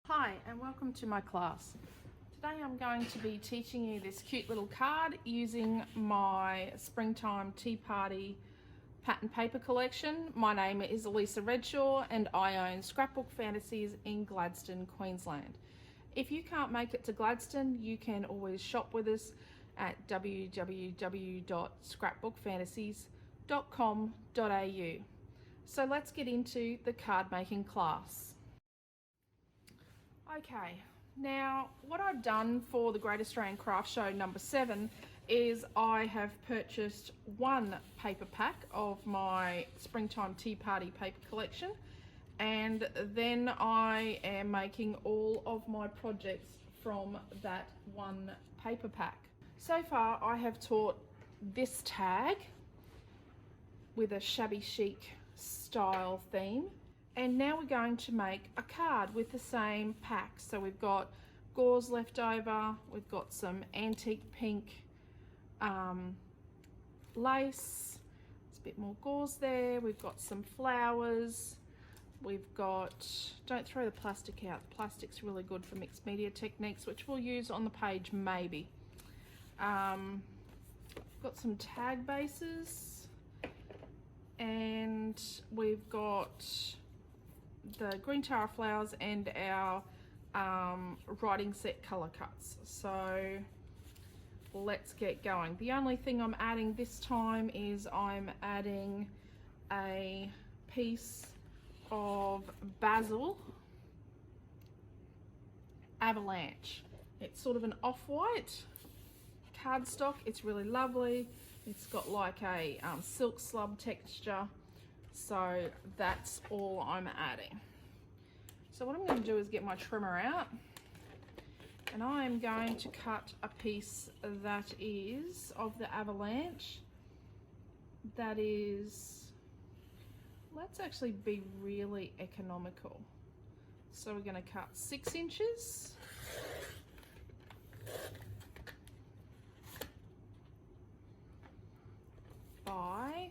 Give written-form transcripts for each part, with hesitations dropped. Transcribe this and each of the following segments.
Hi and welcome to my class. Today I'm going to be teaching you this cute little card using my Springtime Tea Party pattern paper collection. My name is Alicia Redshaw and I own Scrapbook Fantasies in Gladstone, Queensland. If you can't make it to Gladstone, you can always shop with us at www.scrapbookfantasies.com.au. So let's get into the card making class. Okay, now what I've done for the Great Australian Craft Show number 7 is I have purchased one paper pack of my Springtime Tea Party paper collection, and then I am making all of my projects from that one paper pack. So far I have taught this tag with a shabby chic style theme. And now we're going to make a card with the same pack. So we've got gauze left over, we've got some antique pink lace, there's a bit more gauze there, we've got some flowers, we've got, don't throw the plastic out, the plastic's really good for mixed media techniques, which we'll use on the page maybe. Got some tag bases, and we've got the green tara flowers and our writing set color cuts. So let's get going. The only thing I'm adding this time is I'm adding a piece of basil avalanche. It's sort of an off-white cardstock. It's really lovely. It's got like a silk slub texture. So that's all I'm adding. So what I'm going to do is get my trimmer out, and I'm going to cut a piece that is of the avalanche. That is, let's actually be really economical. So we're going to cut 6 inches. By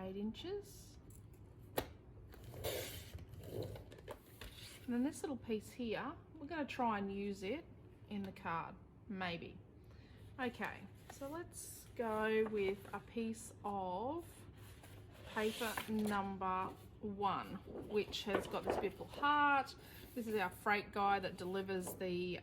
8 inches. And then this little piece here, we're going to try and use it in the card, maybe. Okay, so let's go with a piece of paper number 1, which has got this beautiful heart. This is our freight guy that delivers the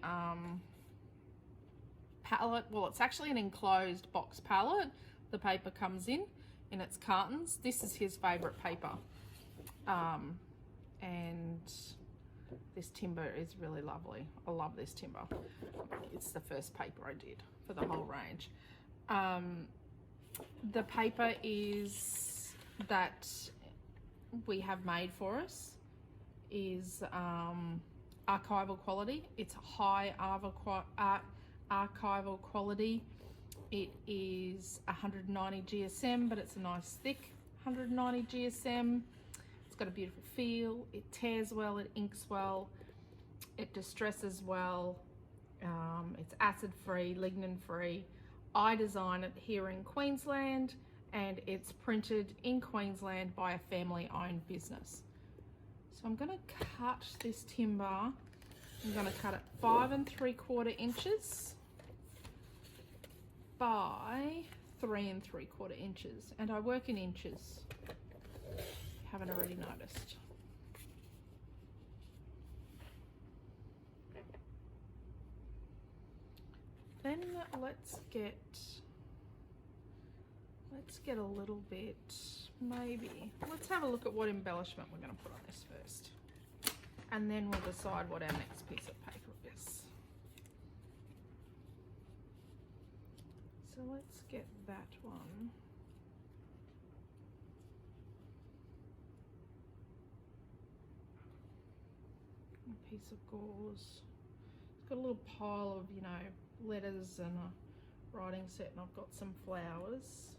pallet. Well, it's actually an enclosed box pallet. The paper comes in its cartons. This is his favorite paper, and this timber is really lovely. I love this timber. It's the first paper I did for the whole range. The paper is that we have made for us is archival quality. It's high archival quality. It is 190 GSM, but it's a nice thick 190 GSM. It's got a beautiful feel. It tears well, it inks well, it distresses well. It's acid free, lignin free. I design it here in Queensland, and it's printed in Queensland by a family owned business. So I'm going to cut this timber. I'm going to cut it 5 3/4 inches by 3 3/4 inches, and I work in inches, if you haven't already noticed. Then let's get a little bit, maybe, let's have a look at what embellishment we're going to put on this first, and then we'll decide what our next piece of paper is. So let's get that one. A piece of gauze. It's got a little pile of, you know, letters and a writing set, and I've got some flowers.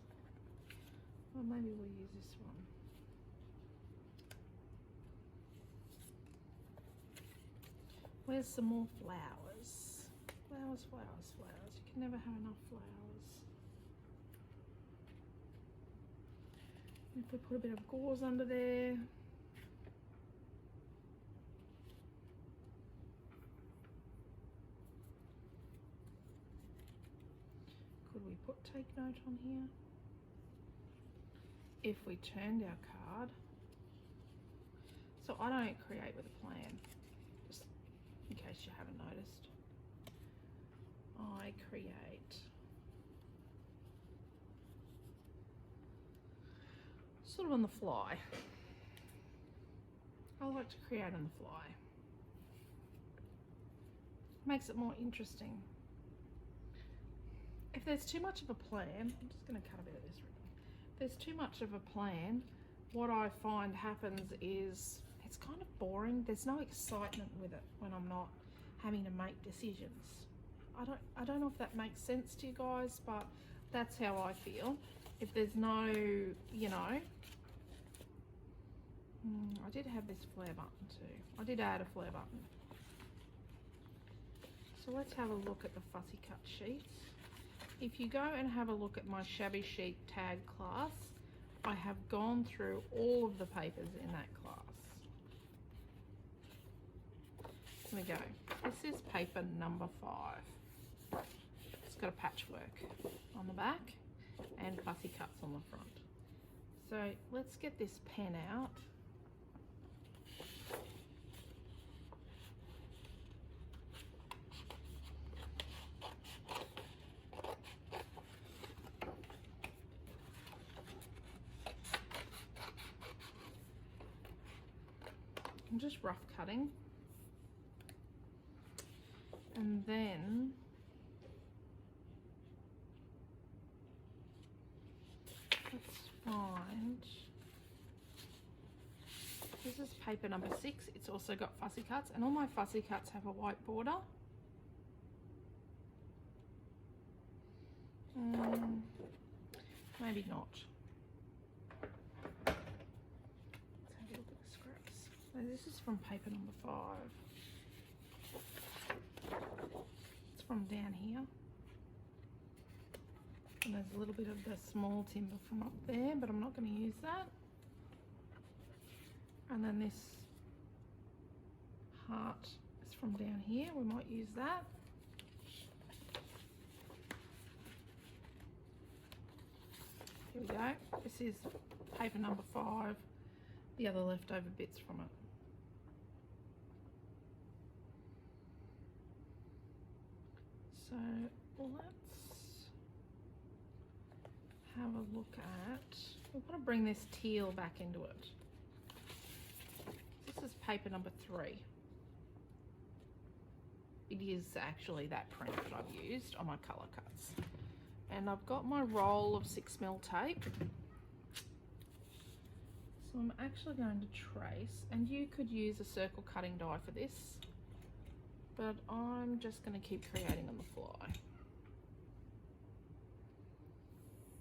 Well, maybe we'll use this one. Where's some more flowers? Flowers, flowers, flowers. You can never have enough flowers. If we put a bit of gauze under there, we put take note on here? If we turned our card, so I don't create with a plan, just in case you haven't noticed. I create sort of on the fly. I like to create on the fly. Makes it more interesting. If there's too much of a plan, I'm just going to cut a bit of this. If there's too much of a plan, what I find happens is it's kind of boring. There's no excitement with it when I'm not having to make decisions. I don't know if that makes sense to you guys, but that's how I feel. If there's no, you know, I did have this flare button too. I did add a flare button. So let's have a look at the fussy cut sheets. If you go and have a look at my shabby chic tag class, I have gone through all of the papers in that class. Here we go. This is paper number 5. It's got a patchwork on the back and fussy cuts on the front. So let's get this pen out. I'm just rough cutting, and then let's find, this is paper number 6. It's also got fussy cuts, and all my fussy cuts have a white border. Maybe not. So this is from paper number 5. It's from down here. And there's a little bit of the small timber from up there, but I'm not going to use that. And then this heart is from down here. We might use that. Here we go. This is paper number 5. The other leftover bits from it. So let's have a look at, we want to bring this teal back into it. This is paper number 3. It is actually that print that I've used on my colour cuts. And I've got my roll of 6mm tape. So I'm actually going to trace, and you could use a circle cutting die for this, but I'm just going to keep creating on the fly. I'm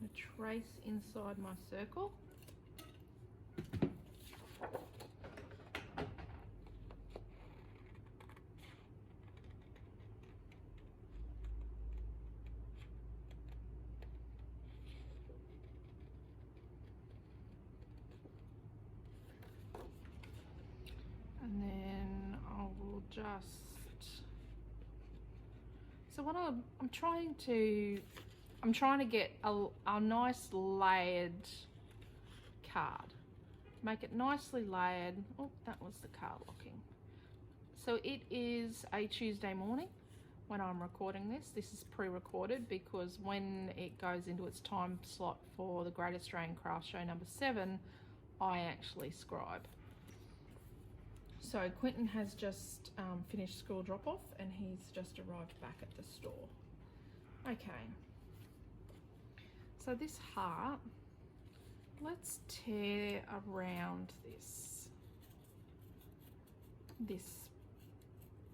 going to trace inside my circle. And then I will just, so what I'm trying to get a nice layered card. Make it nicely layered. Oh, that was the card locking. So it is a Tuesday morning when I'm recording this. This is pre-recorded because when it goes into its time slot for the Great Australian Craft Show number 7, I actually scribe. So Quentin has just finished school drop-off and he's just arrived back at the store. Okay, so this heart, let's tear around this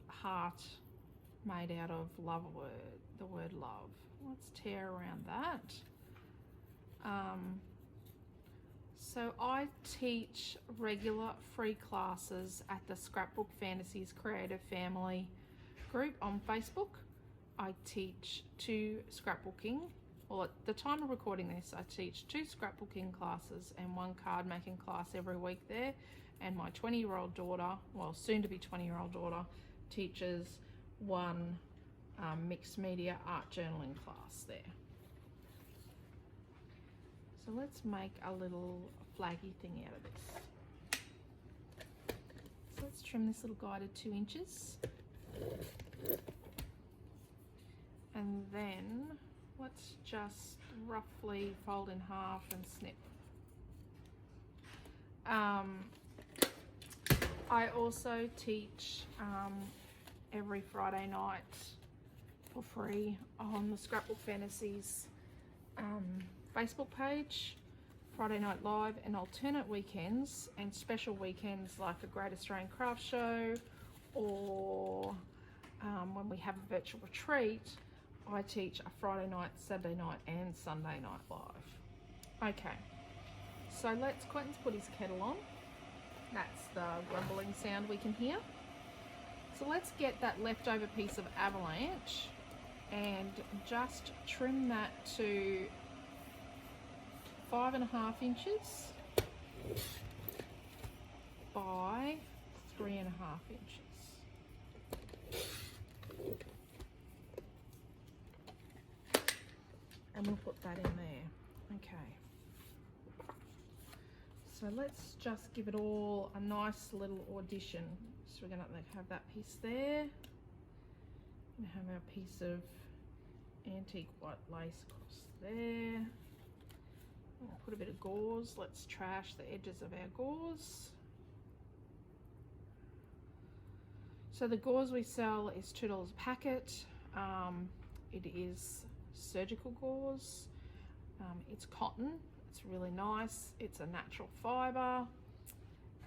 heart made out of the word love. Let's tear around that. So I teach regular free classes at the Scrapbook Fantasies Creative Family group on Facebook. I teach 2 scrapbooking, well at the time of recording this, I teach 2 scrapbooking classes and 1 card making class every week there. And my 20-year-old daughter, well soon to be 20-year-old daughter, teaches 1 mixed media art journaling class there. So let's make a little flaggy thing out of this. So let's trim this little guy to 2 inches. And then let's just roughly fold in half and snip. I also teach every Friday night for free on the Scrapbook Fantasies Facebook page, Friday Night Live, and alternate weekends and special weekends like a Great Australian Craft Show, or when we have a virtual retreat, I teach a Friday night, Saturday night, and Sunday night live. Okay, so let's Quentin's put his kettle on. That's the rumbling sound we can hear. So let's get that leftover piece of avalanche and just trim that to 5.5 inches by 3.5 inches. And we'll put that in there. Okay. So let's just give it all a nice little audition. So we're going to have that piece there. And have our piece of antique white lace across there. We'll put a bit of gauze. Let's trash the edges of our gauze. So the gauze we sell is $2 a packet. It is surgical gauze. It's cotton. It's really nice. It's a natural fiber,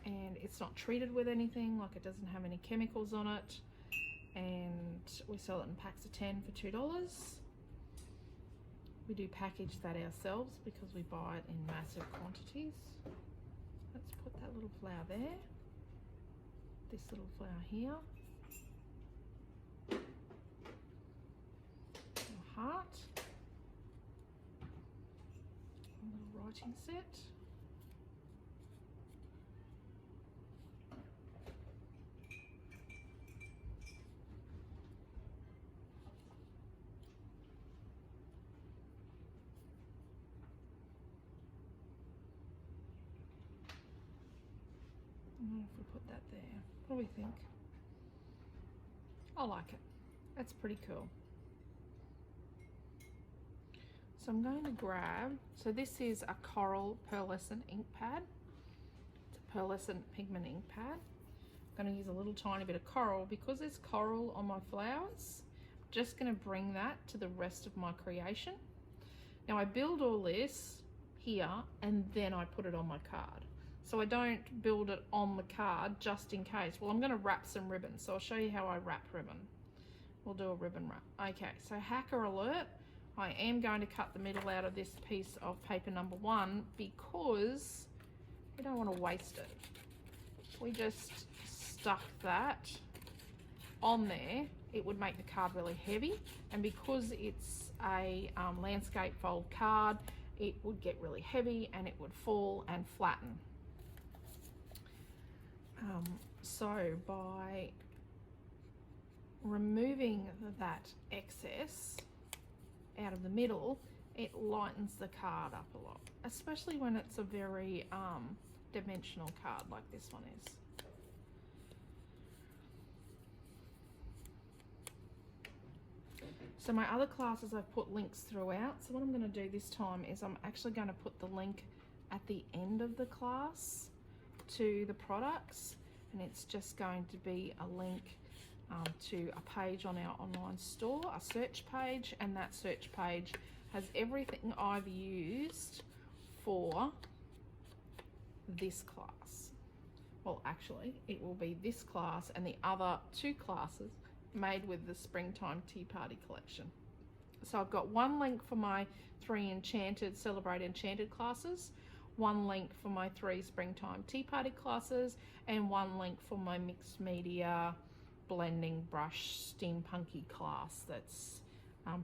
and it's not treated with anything. Like, it doesn't have any chemicals on it. And we sell it in packs of 10 for $2. We do package that ourselves because we buy it in massive quantities. Let's put that little flower there. This little flower here. A heart. A little writing set. If we put that there, what do we think? I like it. That's pretty cool. So I'm going to grab, so this is a coral pearlescent ink pad. It's a pearlescent pigment ink pad. I'm going to use a little tiny bit of coral because there's coral on my flowers. I'm just going to bring that to the rest of my creation. Now I build all this here and then I put it on my card. So I don't build it on the card just in case. Well, I'm going to wrap some ribbon, so I'll show you how I wrap ribbon. We'll do a ribbon wrap. Okay, so hacker alert. I am going to cut the middle out of this piece of paper number 1 because we don't want to waste it. We just stuck that on there. It would make the card really heavy, and because it's a landscape fold card, it would get really heavy and it would fall and flatten. So by removing that excess out of the middle, it lightens the card up a lot, especially when it's a very dimensional card like this one is. So my other classes I've put links throughout. So what I'm going to do this time is I'm actually going to put the link at the end of the class to the products, and it's just going to be a link to a page on our online store, a search page, and that search page has everything I've used for this class. Well, actually, it will be this class and the other 2 classes made with the Springtime Tea Party collection. So I've got one link for my 3 Enchanted, Celebrate Enchanted classes, one link for my 3 Springtime Tea Party classes, and one link for my mixed media blending brush steampunky class that's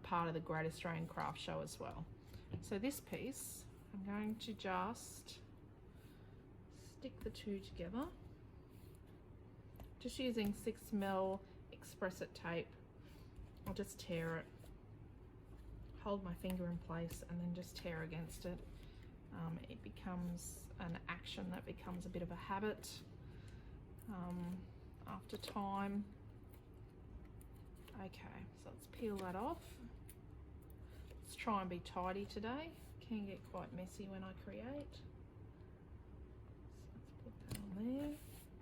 part of the Great Australian Craft Show as well. So this piece, I'm going to just stick the 2 together, just using 6mm Express It tape. I'll just tear it, hold my finger in place, and then just tear against it. it becomes an action that becomes a bit of a habit after time. Okay, so let's peel that off. Let's try and be tidy today. Can get quite messy when I create. So let's put that on there.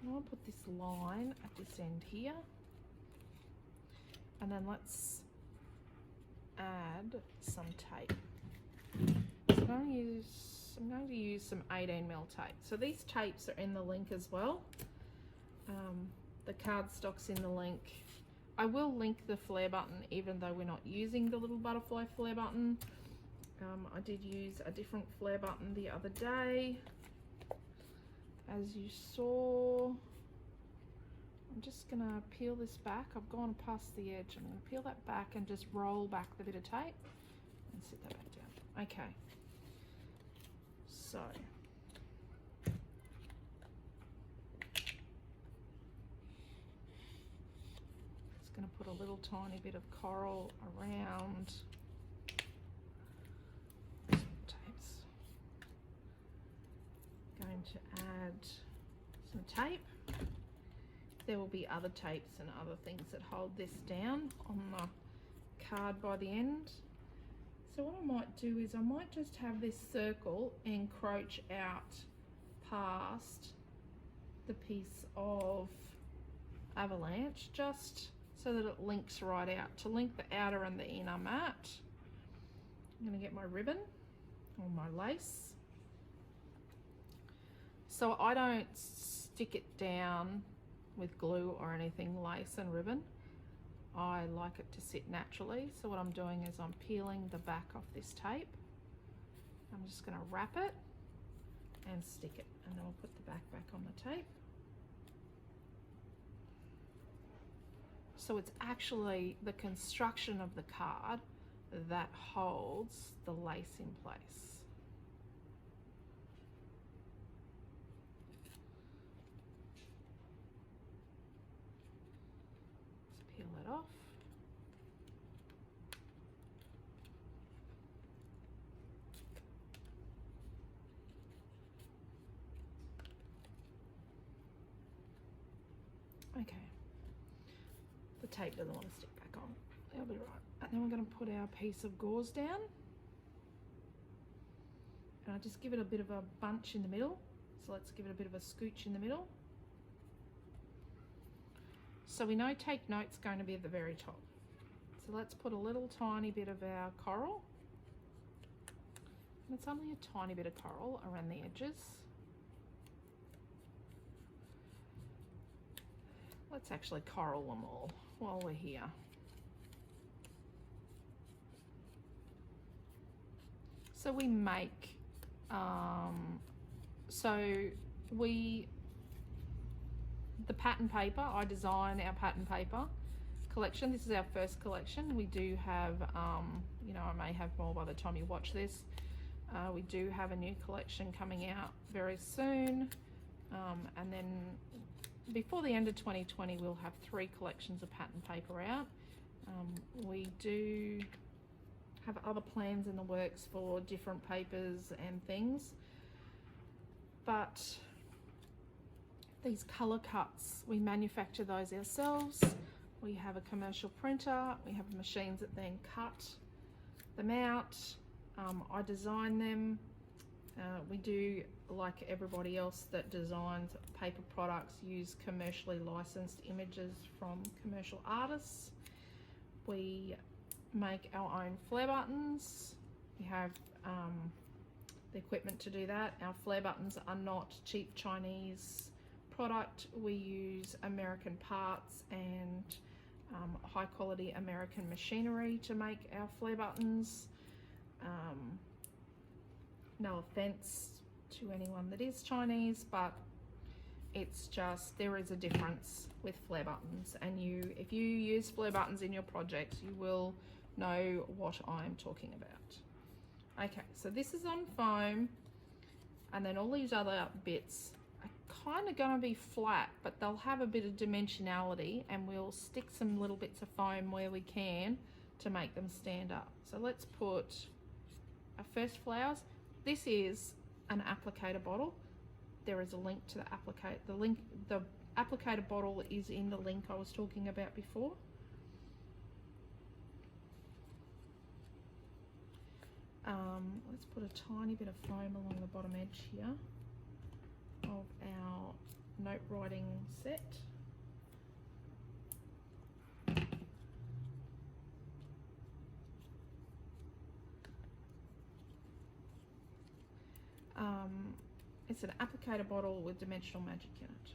And I'll put this line at this end here. And then let's add some tape. So I'm going to use some 18mm tape. So these tapes are in the link as well. The cardstock's in the link. I will link the flare button even though we're not using the little butterfly flare button. I did use a different flare button the other day, as you saw. I'm just gonna peel this back. I've gone past the edge. I'm gonna peel that back and just roll back the bit of tape and sit that back down. Okay, so just gonna put a little tiny bit of coral around tapes. Going to add some tape. There will be other tapes and other things that hold this down on the card by the end. So what I might do is I might just have this circle encroach out past the piece of avalanche, just so that it links right out. To link the outer and the inner mat, I'm going to get my ribbon or my lace. So I don't stick it down with glue or anything, lace and ribbon. I like it to sit naturally. So what I'm doing is I'm peeling the back off this tape. I'm just going to wrap it and stick it, and then we'll put the back on the tape. So it's actually the construction of the card that holds the lace in place. Peel it off. Okay. The tape doesn't want to stick back on. That'll be right. And then we're going to put our piece of gauze down. And I just give it a bit of a bunch in the middle. So let's give it a bit of a scooch in the middle. So we know take note's going to be at the very top. So let's put a little tiny bit of our coral. And it's only a tiny bit of coral around the edges. Let's actually coral them all while we're here. So we make, the pattern paper, I design our pattern paper collection. This is our first collection. We do have, you know, I may have more by the time you watch this. We do have a new collection coming out very soon. And then before the end of 2020, we'll have 3 collections of pattern paper out. We do have other plans in the works for different papers and things, but these color cuts, we manufacture those ourselves. We have a commercial printer, we have machines that then cut them out. I design them. We do, like everybody else that designs paper products, use commercially licensed images from commercial artists. We make our own flare buttons. We have the equipment to do that. Our flare buttons are not cheap Chinese product. We use American parts and high quality American machinery to make our flare buttons. No offense to anyone that is Chinese, but it's just, there is a difference with flare buttons, and if you use flare buttons in your projects, you will know what I'm talking about. Okay, so this is on foam, and then all these other bits are kind of going to be flat, but they'll have a bit of dimensionality, and we'll stick some little bits of foam where we can to make them stand up. So let's put our first flowers. This is an applicator bottle, there is a link to the applicator. The applicator bottle is in the link I was talking about before. Let's put a tiny bit of foam along the bottom edge here of our note writing set. It's an applicator bottle with dimensional magic in it.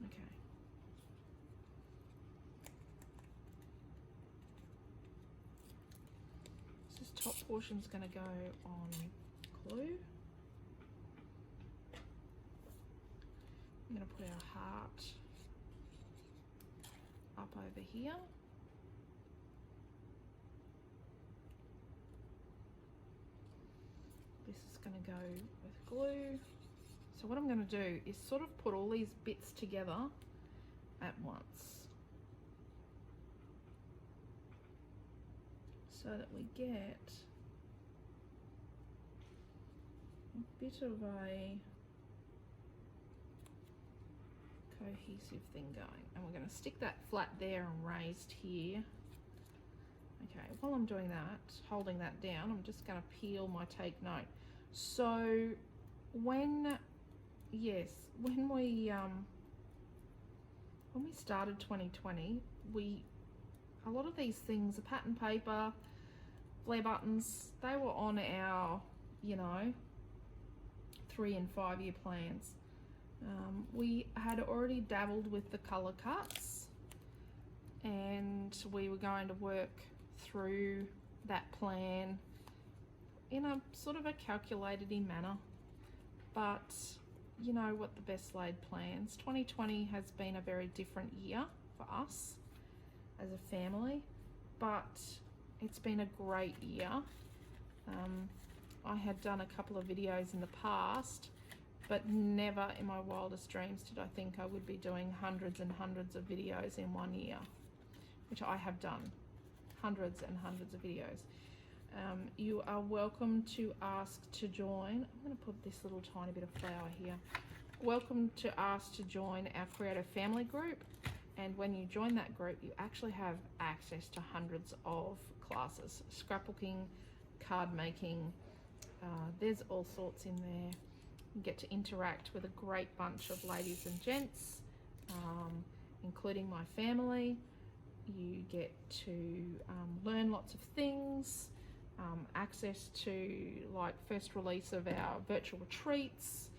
Okay. This top portion is going to go on glue. I'm going to put our heart up over here. This is going to go with glue. So what I'm going to do is sort of put all these bits together at once, so that we get a bit of a cohesive thing going. And we're going to stick that flat there and raised here. Okay, while I'm doing that, holding that down, I'm just going to peel my take note. So when we started 2020, a lot of these things, the pattern paper, flare buttons, they were on our, 3 and 5 year plans. We had already dabbled with the color cuts, and we were going to work through that plan in a sort of a calculated manner. But you know what, the best laid plans. 2020 has been a very different year for us as a family, but it's been a great year. I had done a couple of videos in the past, but never in my wildest dreams did I think I would be doing hundreds and hundreds of videos in one year, which I have done, hundreds and hundreds of videos. You are welcome to ask to join. I'm going to put this little tiny bit of flour here. Welcome to ask to join our creative family group, and when you join that group, you actually have access to hundreds of classes: scrapbooking, card making. There's all sorts in there. You get to interact with a great bunch of ladies and gents, including my family. You get to learn lots of things, access to like first release of our virtual retreats,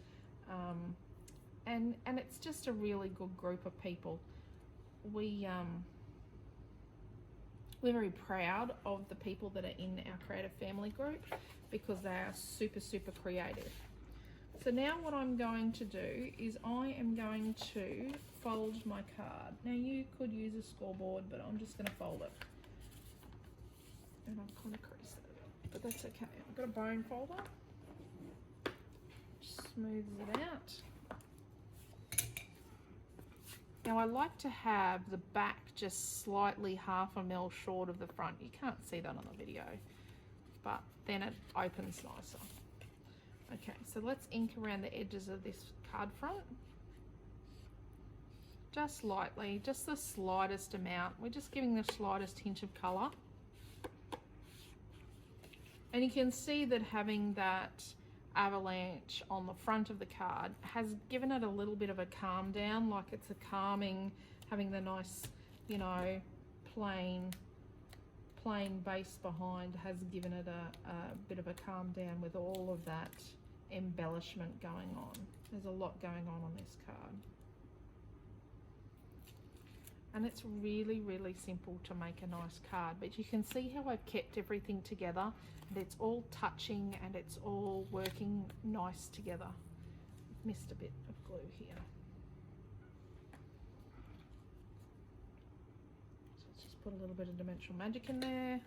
and it's just a really good group of people. We're very proud of the people that are in our creative family group, because they are super, super creative. So now what I'm going to do is I am going to fold my card. Now you could use a scoreboard, but I'm just going to fold it. And I've kind of creased it, but that's okay. I've got a bone folder. Smooths it out. Now I like to have the back just slightly half a mil short of the front. You can't see that on the video, but then it opens nicer. Okay, so let's ink around the edges of this card front. Just lightly, just the slightest amount. We're just giving the slightest hint of colour. And you can see that having that avalanche on the front of the card has given it a little bit of a calm down, like it's a calming, having the nice, plain base behind has given it a bit of a calm down with all of that embellishment going on. There's a lot going on this card. And it's really, really simple to make a nice card, but you can see how I've kept everything together, and it's all touching and it's all working nice together. I've missed a bit of glue here. So let's just put a little bit of dimensional magic in there.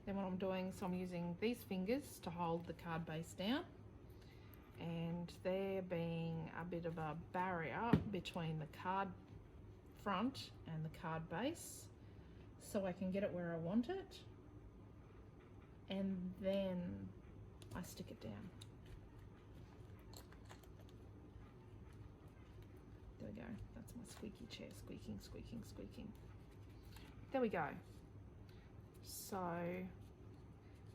Then what I'm doing, so I'm using these fingers to hold the card base down, and there being a bit of a barrier between the card front and the card base so I can get it where I want it, and then I stick it down. There we go. That's my squeaky chair, squeaking, squeaking, squeaking. There we go. So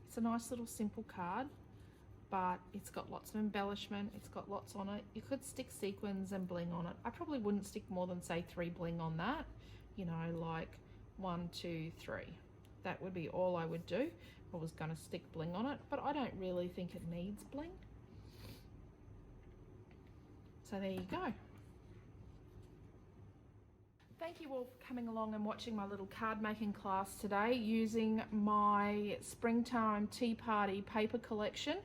it's a nice little simple card, but it's got lots of embellishment. It's got lots on it. You could stick sequins and bling on it. I probably wouldn't stick more than say 3 bling on that. You know, like 1, 2, 3. That would be all I would do if I was going to stick bling on it, but I don't really think it needs bling. So there you go. Thank you all for coming along and watching my little card making class today using my Springtime Tea Party paper collection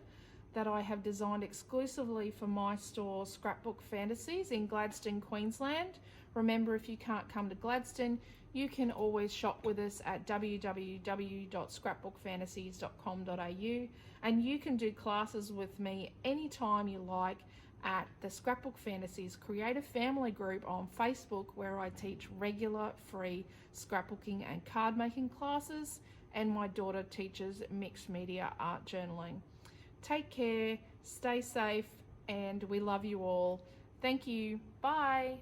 that I have designed exclusively for my store Scrapbook Fantasies in Gladstone, Queensland. Remember, if you can't come to Gladstone, you can always shop with us at www.scrapbookfantasies.com.au, and you can do classes with me anytime you like at the Scrapbook Fantasies Creative Family Group on Facebook, where I teach regular free scrapbooking and card making classes, and my daughter teaches mixed media art journaling. Take care, stay safe, and we love you all. Thank you. Bye.